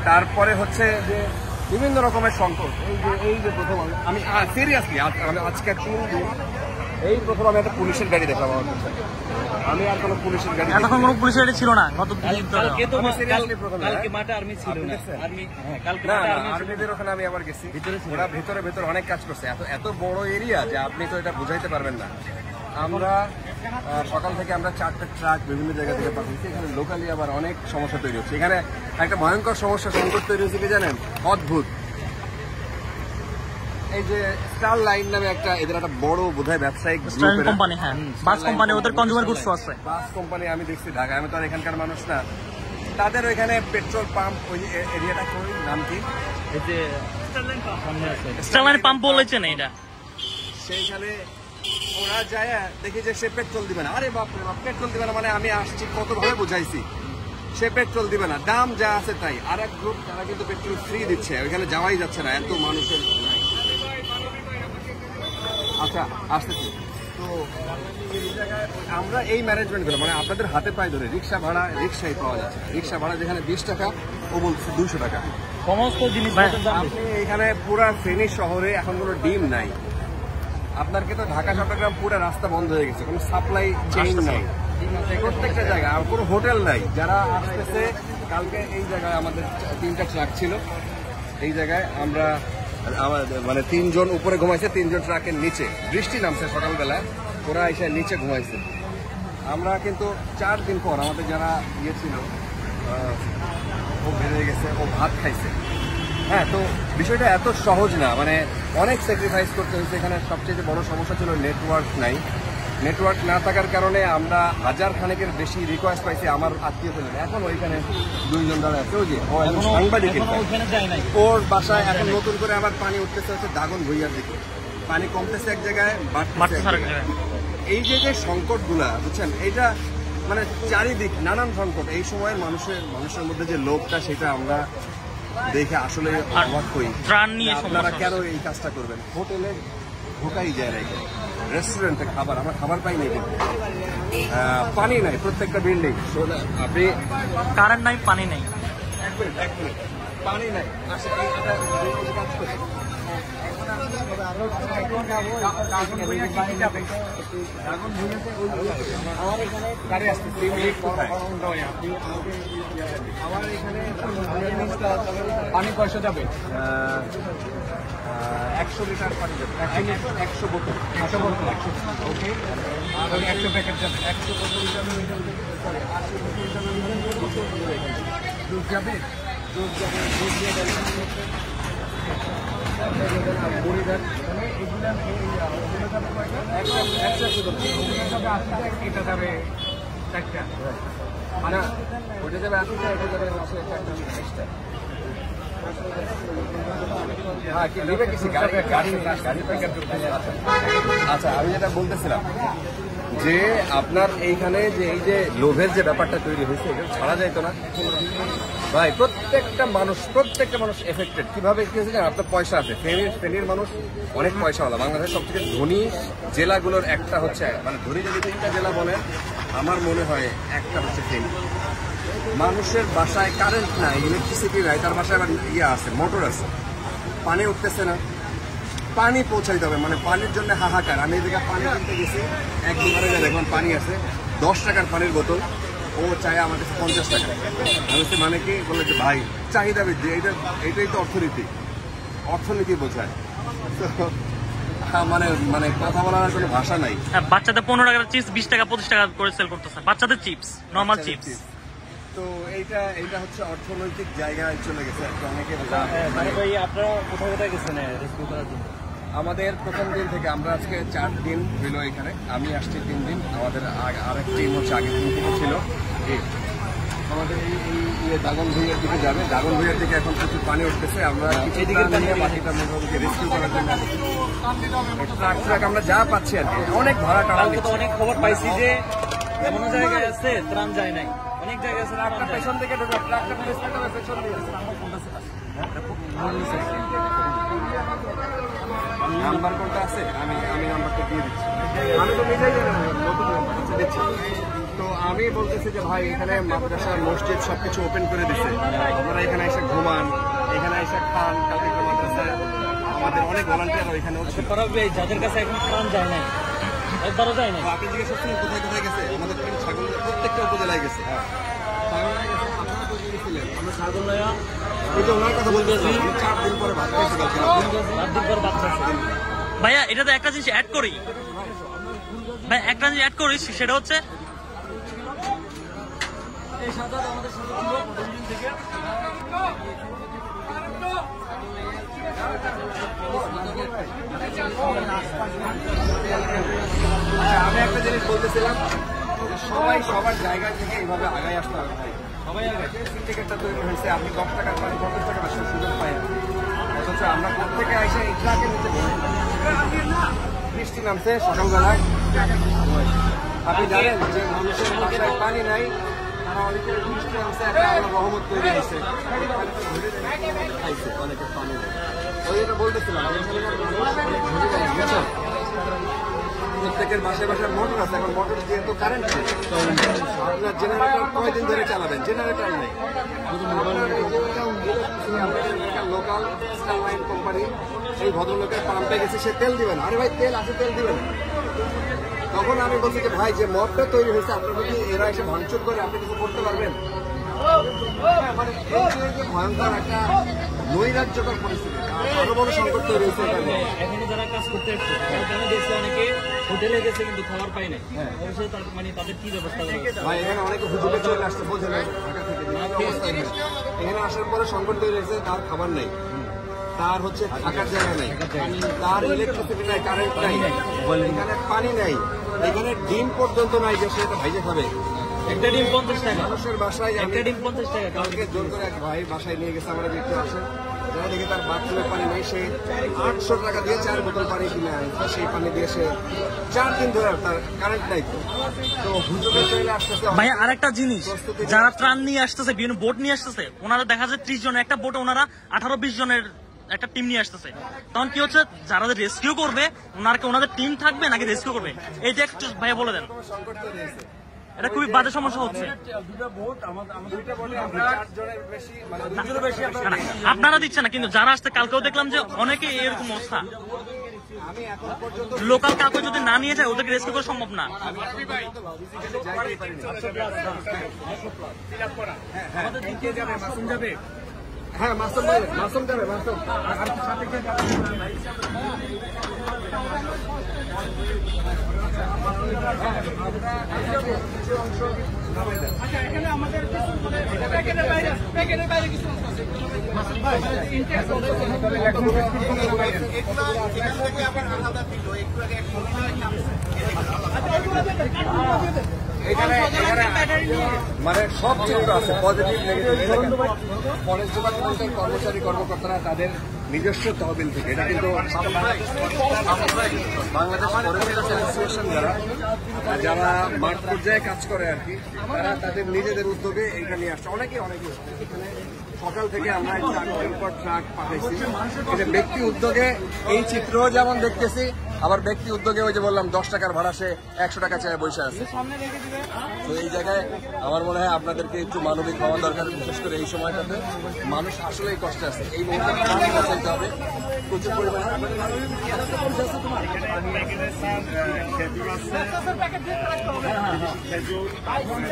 তারপরে হচ্ছে যে বিভিন্ন রকমের সংকট। এই যে প্রথম আমি সিরিয়াসলি আজকে 3 দিন এই প্রথম আমি একটা পুলিশের গাড়ি দেখলাম আমার কাছে। আমি আর কোনো পুলিশের গাড়ি এখন কোনো পুলিশের গাড়ি ছিল না গত আর্মিদের ওখানে আমি আবার গেছি। ওরা ভেতরে অনেক কাজ করছে। এত বড় এরিয়া যে আপনি তো এটা বুঝাইতে পারবেন না। আমরা সকাল থেকে আমরা 4টা ট্রাক বিভিন্ন জায়গা থেকে পাঠিয়েছি। এখানে লোকালি আবার অনেক সমস্যা তৈরি হচ্ছে। এখানে একটা ভয়ঙ্কর সমস্যা সংকট তৈরি হচ্ছে কি জানেন? অদ্ভুত। এই যে স্টার লাইন নামে এদের একটা বড় বোধহয় ব্যবসায়িক কোম্পানি, হ্যাঁ বাস কোম্পানি, ওদের কনজিউমার গুডস আছে। বাস কোম্পানি আমি দেখছি ঢাকায়, আমি তো আর এখানকার মানুষ না। তাদের ওইখানে পেট্রোল পাম্প, ওই এরিয়াটা কই নাম কি? এই যে স্টারলাইন পাম্প বলেছেন এটা। সেইখানে ওরা যায় দেখি যে সে পেট্রোল দিবে না। আরে বাপরে বাপ, পেট্রোল দিবে না মানে আমি আসছি কতভাবে বুঝাইছি, সে পেট্রোল দিবে না, দাম যা আছে তাই। আর এক গ্রুপ তারা কিন্তু পেট্রোল ফ্রি দিচ্ছে, ওইখানে যাওয়াই যাচ্ছে না এত মানুষের। আচ্ছা আসতেছি তো আমরা এই ম্যানেজমেন্ট গুলো মানে আপনাদের হাতে পায়ে ধরে রিক্সা ভাড়া রিক্সাই পাওয়া যাচ্ছে। রিক্সা ভাড়া যেখানে 20 টাকা ও বলছে 200 টাকা সমস্ত জিনিস। আপনি এখানে পুরা ফেনী শহরে এখন কোনো ডিম নাই। আপনার কিন্তু ঢাকা চট্টগ্রাম পুরো রাস্তা বন্ধ হয়ে গেছে, কোনো সাপ্লাই চেইন নাই প্রত্যেকটা জায়গায়, আর কোনো হোটেল নাই। যারা আসতেছে কালকে এই জায়গায় আমাদের 3টা ট্রাক ছিল, এই জায়গায় আমরা মানে 3 জন উপরে ঘুমাইছে, 3 জন ট্রাকের নিচে। বৃষ্টি নামছে সকালবেলায়, ওরা এসে নিচে ঘুমাইছে। আমরা কিন্তু 4 দিন পর আমাদের যারা ইয়ে ছিল ও বেড়ে গেছে, ও ভাত খাইছে। হ্যাঁ, তো বিষয়টা এত সহজ না, মানে অনেক স্যাক্রিফাইস করতে হয়েছে। এখানে সবচেয়ে বড় সমস্যা ছিল নেটওয়ার্ক নাই। নেটওয়ার্ক না থাকার কারণে আমরা 1000 খানেকের বেশি রিকোয়েস্ট পাইছি আমার আত্মীয় ছিলেন। এখন ওইখানে 2 জন দাঁড়া আছে, ওই যে সাংবাদিক, ওর বাসায় এখন নতুন করে আবার পানি উঠতেছে হচ্ছে দাগন ভুইয়ার দিকে। পানি কমতেছে এক জায়গায়, এই যে সংকটগুলা বুঝছেন, এইটা মানে চারিদিক নানান সংকট। এই সময় মানুষের মধ্যে যে লোভটা, সেটা আমরা দেখে আসলে অবাক হই। আপনারা কেন এই কাজটা করবেন? হোটেলে ঢোকাই যায় না, এখানে রেস্টুরেন্টে খাবার, আমরা খাবার পাই না, কিন্তু পানি নাই প্রত্যেকটা বিল্ডিং। আপনি কারেন্ট নাই, পানি নাই, এক মিনিট পানি নাই। আমার এখানে গাড়ি আসছে, আমার এখানে পানি পয়সা যাবে 100 লিটার পানি যাবে, 100 বোতল, 100 বোতল, 100 ওকে। আর 100 প্যাকেট যাবে, 100 বোতল যাবে, দুধ যাবে, দুধ দিয়ে এটা যাবে 4টা, মানে ওইটা যাবে 8টা, এটা যাবে 4টা। আচ্ছা, আমি যেটা বলতেছিলাম যে আপনার এইখানে যে এই যে লোভের যে ব্যাপারটা তৈরি হয়েছে, এটা ছাড়া যাইতো না ভাই। প্রত্যেকটা মানুষ এফেক্টেড। কিভাবে কি হয়েছে? আপনার পয়সা আছে, ফেনীর মানুষ অনেক পয়সাওয়ালা। বাংলাদেশের সবথেকে ধনী জেলাগুলোর একটা হচ্ছে, মানে ধনী যদি 3টা জেলা বলেন, আমার মনে হয় একটা হচ্ছে ফেনী। মানুষের বাসায় কারেন্ট নাই, ইলেকট্রিসিটি নাই, তার বাসায় আবার ইয়ে আছে, মোটর আছে, পানি উঠতেছে না, পানি পৌঁছাইতে হবে, মানে পানির জন্য হাহাকার। আমি এদিকে পানি কিনতে গেছি, 1 দোকানে দেখলাম পানি আছে 10 টাকার পানির বোতল, ও চাই আমার কাছে 50 টাকা। আমি বলছি মানে কি? বলে যে ভাই চাহিদা বৃদ্ধি, এইটাই তো অর্থনীতি বোঝায়। মানে মানে কথা বলার কোনো ভাষা নাই। বাচ্চাদের 15 টাকার চিপস 20 টাকা 25 টাকা করে সেল করতেছে, বাচ্চাদের চিপস, নরমাল চিপস। তো এইটা হচ্ছে অর্থনৈতিক জায়গায় চলে গেছে। অনেকে আপনারা কোথায় গেছেন রেস্কিউ করার জন্য? আমাদের প্রথম দিন থেকে আমরা আজকে 4 দিন হইল এখানে, আমি আসছি 3 দিন। আমাদের আরেক টিম হচ্ছে আগের দিন থেকে ছিল। আমাদের এই দাগন ভুইয়ার দিকে যাবে, দাগন ভুইয়ার দিকে এখন প্রচুর পানি উঠতেছে। আমরা এদিকে বাকিটা মোটামুটি রেস্কিউ করার জন্য ট্রাক আমরা যা পাচ্ছি আর কি। অনেক ভাড়া টাড়া, অনেক খবর পাইছি যে এমন জায়গায় আছে ত্রাণ যায় নাই, অনেক জায়গায় আছে। ট্রাকটা পেছন থেকে ঢোকা, ট্রাকটা পেছন দিয়ে আছে। নাম্বার কোনটা আছে? আমি নাম্বারটা দিয়ে দিচ্ছি। আমি তো নিজেই নতুন নাম্বার দিচ্ছি। তো আমি বলতেছি যে ভাই এখানে মাদ্রাসা মসজিদ সবকিছু ওপেন করে দিচ্ছে, আপনারা এখানে এসে ঘুমান, এখানে এসে খান। কালকে মাদ্রাসায় আমাদের অনেক ভলান্টিয়ার এখানে যাদের কাছে এখন ত্রাণ যায় নাই, একবারও যায় নাই। আপনি জিজ্ঞেস করছেন কোথায় কোথায় গেছে, আমাদের ছাগল প্রত্যেকটা উপজেলায় গেছে। আমরা ছাগলয়া কিন্তু ওনার কথা বলতেছি 4 দিন পরে ভাত খাইছি কালকে। 4 দিন পর বাদ খাচ্ছে। ভাইয়া এটাতে একটা জিনিস অ্যাড করি, ভাই একটা জিনিস অ্যাড করি, সেটা হচ্ছে এই সাদা আমাদের সাথে ছিল প্রথমদিন থেকে। আমি একটা জিনিস বলতেছিলাম, সবাই সবার জায়গা থেকে এইভাবে আগায় আসতে হবে। সবাই আগে সিন্ডিকেটটা তৈরি হয়েছে, আপনি 10 টাকার পানি 50 টাকা ব্যবসার সুযোগ পাই, অথচ আমরা প্রত্যেকে এসে ইটলাকে নিচে বৃষ্টি নামছে সকালবেলায়। আপনি জানেন যে মানুষের বাসায় পানি নাই, তারা অনেকের বৃষ্টি নামছে, একটা রহমত তৈরি হয়েছে, খাইছে অনেকের পানি নেই। ওই এটা বলতেছিলাম প্রত্যেকের বাসায় বাসায় মোটর আছে, এখন মোটর দিয়ে তো কারেন্ট নেই, আপনার জেনারেটর কয়দিন ধরে চালাবেন, জেনারেটর নেই। লোকাল স্টারলাইন কোম্পানি এই ভদ্রলোকের পাম্পে গেছে, সে তেল দিবেন, আরে ভাই তেল আছে তেল দিবেন। তখন আমি বলছি যে ভাই যে মদটা তৈরি হয়েছে আপনার যদি এরা এসে ভাঙচুর করে আপনি কিছু করতে পারবেন? মানে ভয়ঙ্কর একটা নৈরাজ্যকর পরিস্থিতি, আরো বড় সংকট তৈরি হয়েছে। এখনো যারা কাজ করতে আসছে তারা দেখছে অনেকে হোটেলে গেছে কিন্তু খাবার পায় নাই, অবশ্যই মানে তাদের কি ব্যবস্থা করা? ভাই এখানে অনেকে হুজুরে চলে আসছে, বোঝেন ঢাকা থেকে, এখানে আসার পরে সংকট তৈরি হয়েছে, তার খাবার নেই, তার হচ্ছে থাকার জায়গা নেই, তার ইলেকট্রিসিটি নাই, কারেন্ট নাই, এখানে পানি নাই, এখানে ডিম পর্যন্ত নাই যে সে এটা ভাইজে খাবে। একটা ডিম 50 টাকা, মানুষের বাসায় একটা ডিম 50 টাকা। কালকে জোর করে এক ভাই বাসায় নিয়ে গেছে, আমরা দেখতে আসে, যারা দেখি তার বাথরুমে পানি নেই, সে 800 টাকা দিয়ে 4 বোতল পানি কিনে আনছে, সেই পানি দিয়ে সে 4 দিন ধরে তার কারেন্ট নাই। তো হুজুরে চলে আসতেছে। ভাইয়া আরেকটা জিনিস, যারা ত্রাণ নিয়ে আসতেছে, বিভিন্ন বোট নিয়ে আসতেছে, ওনারা দেখা যায় 30 জন, একটা বোটে ওনারা 18-20 জনের একটা টিম নিয়ে আসতেছে। তখন কি হচ্ছে, যারা রেস্কিউ করবে ওনাদের টিম থাকবে নাকি রেস্কিউ করবে, এইটা একটু ভাইয়া বলে দেন। এটা খুবই বাজে সমস্যা হচ্ছে। আপনারা দিচ্ছেন না, কিন্তু যারা আসতে কালকেও দেখলাম যে অনেকে এরকম অবস্থা। লোকাল কাউকে যদি না নিয়ে যায় ওদেরকে রেস্কিউ করা সম্ভব না। হ্যাঁ মাসুম ভাই, মাসুম যাবে, মাসুম এখানে আমাদের প্যাকেটের বাইরে কিছু মানে সব চিত্র আছে, পজিটিভ নেগেটিভ। ফরেস্ট ডিপার্টমেন্টের কর্মচারী কর্মকর্তারা তাদের নিজস্ব তহবিল থেকে, এটা কিন্তু বাংলাদেশ ফরেস্ট অ্যাসোসিয়েশন যারা মাঠ পর্যায়ে কাজ করে আর কি, তারা তাদের নিজেদের উদ্যোগে এটা নিয়ে আসছে। অনেকে এখানে সকাল থেকে আমরা ট্রাকের পর ট্রাক পাঠাইছি। এটা ব্যক্তি উদ্যোগে এই চিত্র যেমন দেখতেছি, আবার ব্যক্তি উদ্যোগে ওই যে বললাম 10 টাকার ভাড়া সে 100 টাকা চায় বসে আছে। তো এই জায়গায় আমার মনে হয় আপনাদেরকে একটু মানবিক হওয়া দরকার, বিশেষ করে এই সময়টাতে মানুষ আসলেই কষ্টে আছে। এই মুহূর্তে পানি বাঁচাইতে হবে প্রচুর পরিমাণে।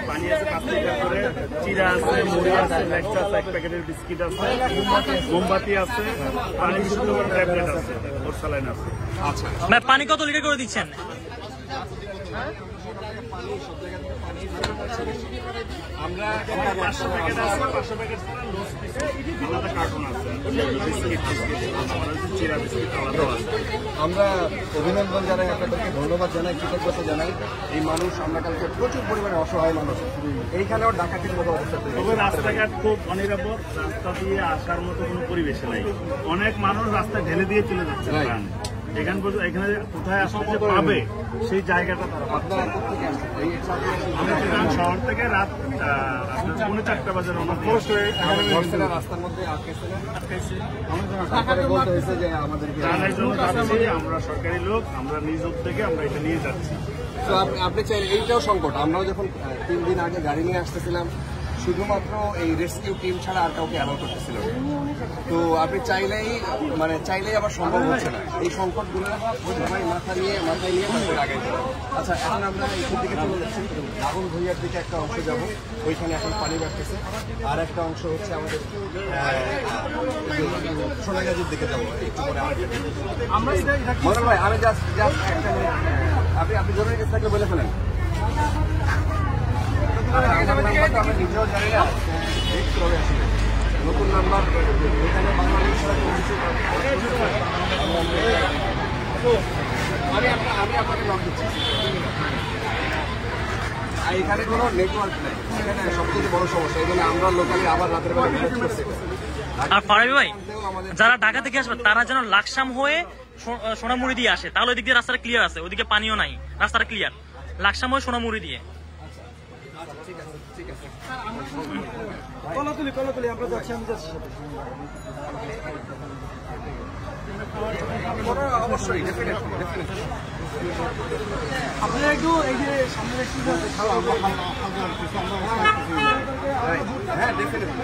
পানি আছে 5 লিটার করে, চিরা আছে, মুড়ি আছে, লেকচা আছে, 1 প্যাকেটের বিস্কিট আছে, মোমবাতি আছে, পানি শুদ্ধ করে ট্যাবলেট আছে, ওর স্যালাইন আছে। আচ্ছা পানি কত লিটার করে দিচ্ছেন? আমরা 500 প্যাকেট আছে, 500 প্যাকেট আলাদা কার্টুন আছে, বিস্কিট চিরা বিস্কিট আলাদা আছে। আমরা অভিনন্দন জানাই, আপনাদেরকে ধন্যবাদ জানাই, কৃতজ্ঞতা জানাই। এই মানুষ, আমরা কালকে প্রচুর পরিমাণে অসহায় মানুষ, এইখানেও ডাকাতির মতো অবস্থা। তবে রাস্তাঘাট খুব অনিরাপদ, রাস্তা দিয়ে আসার মতো কোনো পরিবেশ নাই, অনেক মানুষ রাস্তা ঢেলে দিয়ে চলে যাচ্ছে। এখানে কোথায় আসলে যে পাবে সেই জায়গাটা তারা পাচ্ছে। আপনারা কোথেকে আসছেন? এই আমরা চিটাগাং শহর থেকে রাত 4:30 বাজে রওনা দিয়েছেন রাস্তার মধ্যে তারপরে বলতে হয়েছে যে আমাদেরকে জানার জন্য যাচ্ছি। আমরা সরকারি লোক, আমরা নিজ উদ্যোগে আমরা এটা নিয়ে যাচ্ছি। তো আপনি চাইলে এইটাও সংকট। আমরাও যখন 3 দিন আগে গাড়ি নিয়ে আসতেছিলাম শুধুমাত্র এই রেস্কিউ টিম ছাড়া আর কাউকে অ্যালাউ করতেছিল না। তো আপনি চাইলেই আবার সম্ভব হচ্ছে না। এই সংকটগুলো সবাই মাথায় নিয়ে তারপরে আগাই যাবে। আচ্ছা, এখন আমরা এখান থেকে চলে যাচ্ছি রাহুল ভুইয়ার দিকে একটা অংশ যাব, ওইখানে এখন পানি বাড়তেছে। আর একটা অংশ হচ্ছে আমাদের সোনাগাজীর দিকে যাবো একটু পরে। মনোর ভাই, আমি জাস্ট একটা মিনিট, আপনি জরুরি কিছু থাকলে বলে ফেলেন। আমরা নিজেও জানি না দেখতে হবে আসলে নতুন নাম্বার এখানে বাংলাদেশ আমি আপনাকে লক দিচ্ছি। আর এখানে কোনো নেটওয়ার্ক নেই, এখানে সবচেয়ে বড় সমস্যা। এখানে আমরা লোকালি আবার রাতের বেলা বিরোধ করছি। আর ফারাবি ভাই, যারা ঢাকা থেকে আসবে তারা যেন লাকসাম হয়ে সোনামুড়ি দিয়ে আসে, তাহলে ওই দিক দিয়ে রাস্তাটা ক্লিয়ার আছে, ওইদিকে পানিও নাই, রাস্তাটা ক্লিয়ার। লাকসাম হয়ে সোনামুড়ি দিয়ে। কলাতুলি আমরা যাচ্ছি, অবশ্যই আপনারা একটু এই যে সামনে হ্যাঁ, ডেফিনেটলি।